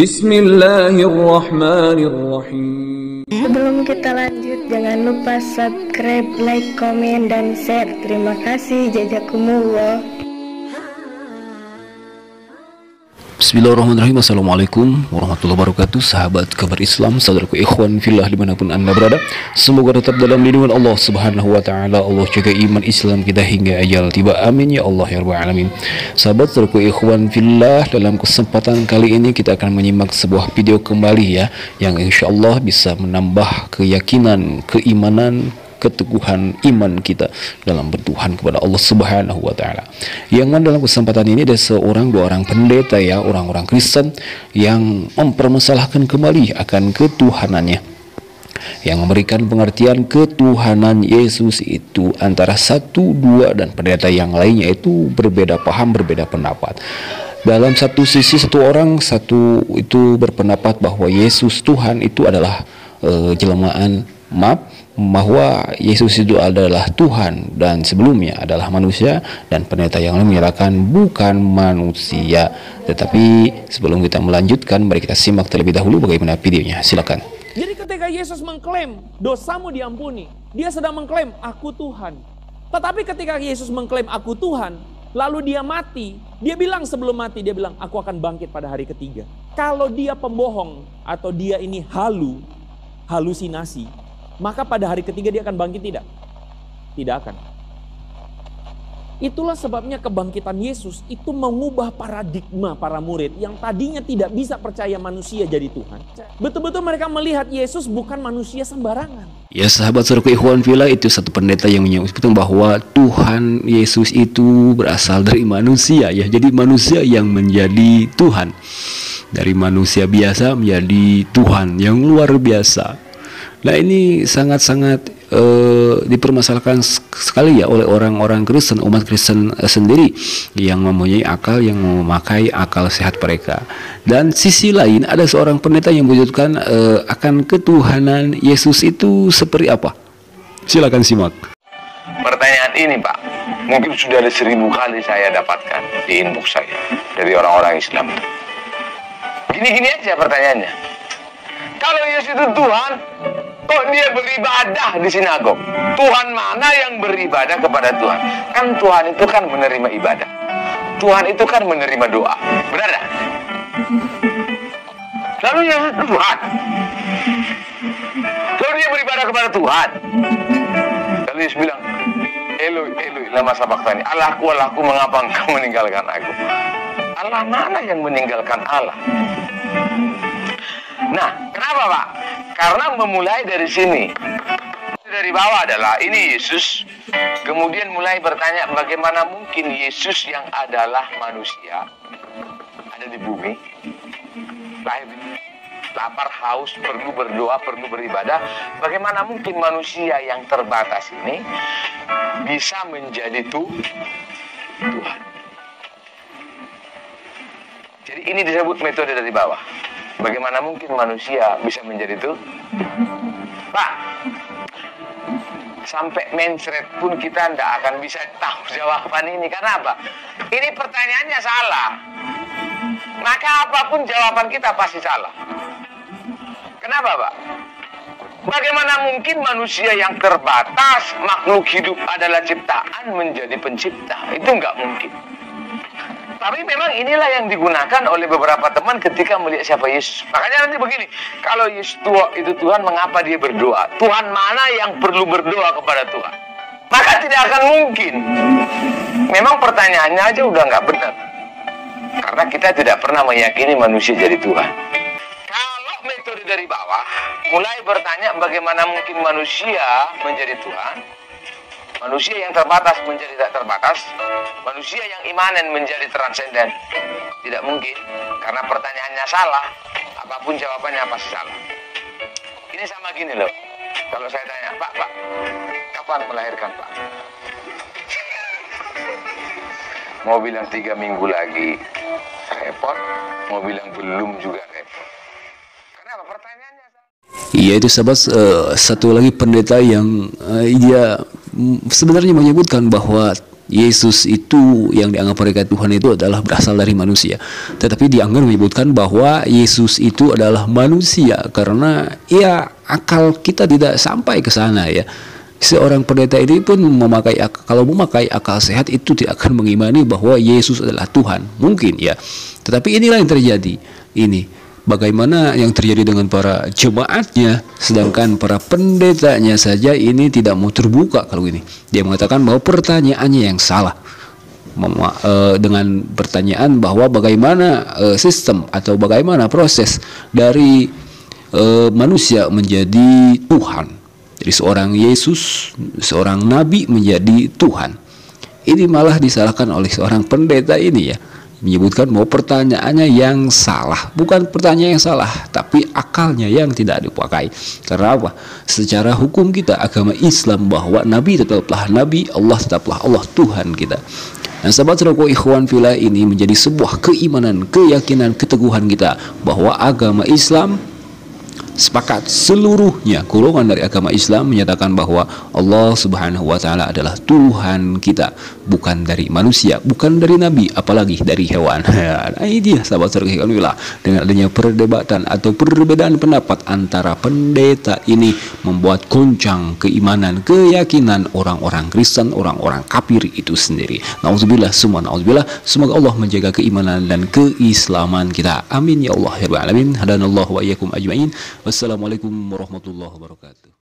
Bismillahirrahmanirrahim. Sebelum kita lanjut, jangan lupa subscribe, like, komen, dan share. Terima kasih. Jazakumullah. Bismillahirrahmanirrahim. Assalamualaikum warahmatullahi wabarakatuh. Sahabat kabar Islam, saudaraku ikhwan fillah dimanapun anda berada, semoga tetap dalam lindungan Allah subhanahu wa ta'ala. Allah jaga iman Islam kita hingga ajal tiba, amin ya Allah ya rabbal alamin. Sahabat saudaraku ikhwan fillah, dalam kesempatan kali ini kita akan menyimak sebuah video kembali ya, yang insya Allah bisa menambah keyakinan, keimanan, keteguhan iman kita dalam bertuhan kepada Allah subhanahu wa ta'ala. Yang mana dalam kesempatan ini ada dua orang pendeta ya, orang-orang Kristen yang mempermasalahkan kembali akan ketuhanannya, yang memberikan pengertian ketuhanan Yesus itu antara satu, dua, dan pendeta yang lainnya itu berbeda paham, berbeda pendapat. Dalam satu sisi satu itu berpendapat bahwa Yesus Tuhan itu adalah jelmaan, bahwa Yesus itu adalah Tuhan dan sebelumnya adalah manusia, dan pendeta yang lain menyatakan bukan manusia. Tetapi sebelum kita melanjutkan, mari kita simak terlebih dahulu bagaimana videonya. Silakan. Jadi ketika Yesus mengklaim dosamu diampuni, dia sedang mengklaim aku Tuhan. Tetapi ketika Yesus mengklaim aku Tuhan, lalu dia mati, dia bilang sebelum mati, dia bilang aku akan bangkit pada hari ketiga. Kalau dia pembohong atau dia ini halusinasi, maka pada hari ketiga dia akan bangkit tidak? Tidak akan. Itulah sebabnya kebangkitan Yesus itu mengubah paradigma para murid yang tadinya tidak bisa percaya manusia jadi Tuhan. Betul-betul mereka melihat Yesus bukan manusia sembarangan. Ya sahabat saudaraku ikhwan fillah, itu satu pendeta yang menyebutkan bahwa Tuhan Yesus itu berasal dari manusia ya. Jadi manusia yang menjadi Tuhan. Dari manusia biasa menjadi Tuhan yang luar biasa. Nah ini sangat-sangat dipermasalahkan sekali ya oleh orang-orang Kristen, umat Kristen sendiri yang mempunyai akal, yang memakai akal sehat mereka. Dan sisi lain ada seorang pendeta yang menyebutkan akan ketuhanan Yesus itu seperti apa. Silakan simak. Pertanyaan ini Pak, mungkin sudah ada 1000 kali saya dapatkan di inbox saya dari orang-orang Islam. Gini-gini aja pertanyaannya. Kalau Yesus itu Tuhan, kok dia beribadah di sinagog? Tuhan mana yang beribadah kepada Tuhan? Kan Tuhan itu kan menerima ibadah. Tuhan itu kan menerima doa. Benar tak? Lalu Yesus Tuhan. Lalu dia beribadah kepada Tuhan. Lalu Yesus bilang, Eloi, Eloi, lama sabachthani. Allahku, Allahku, mengapa engkau meninggalkan aku? Allah mana yang meninggalkan Allah? Nah, kenapa Pak? Karena memulai dari sini. Dari bawah adalah ini Yesus. Kemudian mulai bertanya bagaimana mungkin Yesus yang adalah manusia ada di bumi, lahir, lapar, haus, perlu berdoa, perlu beribadah. Bagaimana mungkin manusia yang terbatas ini bisa menjadi Tuhan? Jadi ini disebut metode dari bawah. Bagaimana mungkin manusia bisa menjadi itu? Pak, sampai mensret pun kita tidak akan bisa tahu jawaban ini. Karena apa? Ini pertanyaannya salah. Maka apapun jawaban kita pasti salah. Kenapa Pak? Bagaimana mungkin manusia yang terbatas, makhluk hidup adalah ciptaan, menjadi pencipta? Itu nggak mungkin. Tapi memang inilah yang digunakan oleh beberapa teman ketika melihat siapa Yesus. Makanya nanti begini, kalau Yesus itu Tuhan, mengapa dia berdoa? Tuhan mana yang perlu berdoa kepada Tuhan? Maka tidak akan mungkin. Memang pertanyaannya aja udah nggak benar. Karena kita tidak pernah meyakini manusia jadi Tuhan. Kalau metode dari bawah, mulai bertanya bagaimana mungkin manusia menjadi Tuhan, manusia yang terbatas menjadi tak terbatas, manusia yang imanen menjadi transenden. Tidak mungkin, karena pertanyaannya salah. Apapun jawabannya pasti salah. Ini sama gini loh. Kalau saya tanya, Pak, kapan melahirkan Pak? Mau bilang 3 minggu lagi, repot. Mau bilang belum juga repot. Kenapa pertanyaannya? Iya, itu sahabat, satu lagi pendeta yang dia sebenarnya menyebutkan bahwa Yesus itu yang dianggap mereka Tuhan itu adalah berasal dari manusia. Tetapi dianggap menyebutkan bahwa Yesus itu adalah manusia karena ya akal kita tidak sampai ke sana ya. Seorang pendeta ini pun kalau memakai akal sehat itu tidak akan mengimani bahwa Yesus adalah Tuhan. Mungkin ya. Tetapi inilah yang terjadi. Ini bagaimana yang terjadi dengan para jemaatnya, sedangkan para pendetanya saja ini tidak mau terbuka kalau ini. Dia mengatakan bahwa pertanyaannya yang salah. Dengan pertanyaan bahwa bagaimana sistem atau bagaimana proses dari manusia menjadi Tuhan. Jadi seorang Yesus, seorang nabi menjadi Tuhan. Ini malah disalahkan oleh seorang pendeta ini ya. Menyebutkan bahwa pertanyaannya yang salah. Bukan pertanyaan yang salah, tapi akalnya yang tidak dipakai. Karena apa? Secara hukum kita, agama Islam, bahwa nabi tetaplah nabi, Allah tetaplah Allah Tuhan kita. Dan sahabat saudaraku ikhwan fillah, ini menjadi sebuah keimanan, keyakinan, keteguhan kita bahwa agama Islam sepakat seluruhnya golongan dari agama Islam menyatakan bahwa Allah Subhanahu wa taala adalah Tuhan kita, bukan dari manusia, bukan dari nabi, apalagi dari hewan. Nah, ini dia sahabat saudara, dengan adanya perdebatan atau perbedaan pendapat antara pendeta ini membuat goncang keimanan, keyakinan orang-orang Kristen, orang-orang kafir itu sendiri. Nauzubillah, semua nauzubillah. Semoga Allah menjaga keimanan dan keislaman kita. Amin ya Allah ya rabbal alamin. Hadanallahu wa iyyakum ajmain. Wassalamualaikum warahmatullahi wabarakatuh.